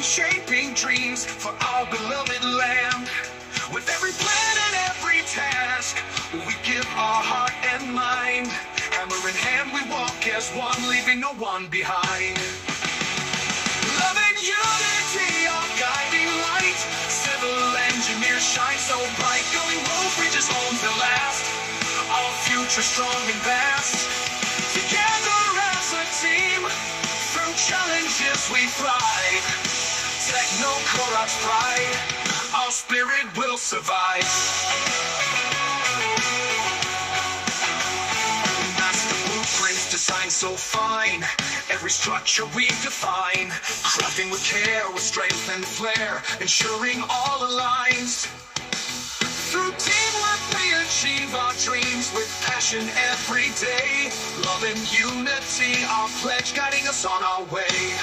shaping dreams for our beloved land. With every plan and every task, we give our heart and mind. Hammer in hand, we walk as one, leaving no one behind. Love and unity, our guiding light. Civil engineers shine so bright. Going road bridges homes that last. Our future strong and vast. Together as a team, through challenges we thrive. Technocorat's pride, our spirit will survive. Master blueprints designed so fine, every structure we define. Crafting with care, with strength and flair, ensuring all aligns. Through teamwork we achieve our dreams with passion every day. Love and unity, our pledge guiding us on our way.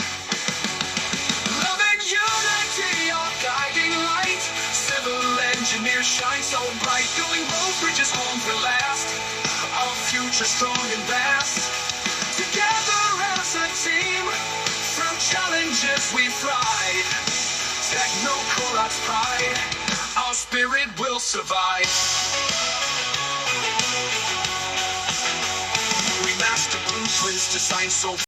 Love and unity, our guiding light. Civil engineers shine so bright. Building road bridges homes that last. Our future strong and vast. Together as a team, through challenges we thrive. Technocorat's pride, our spirit will survive. We master blueprints designed so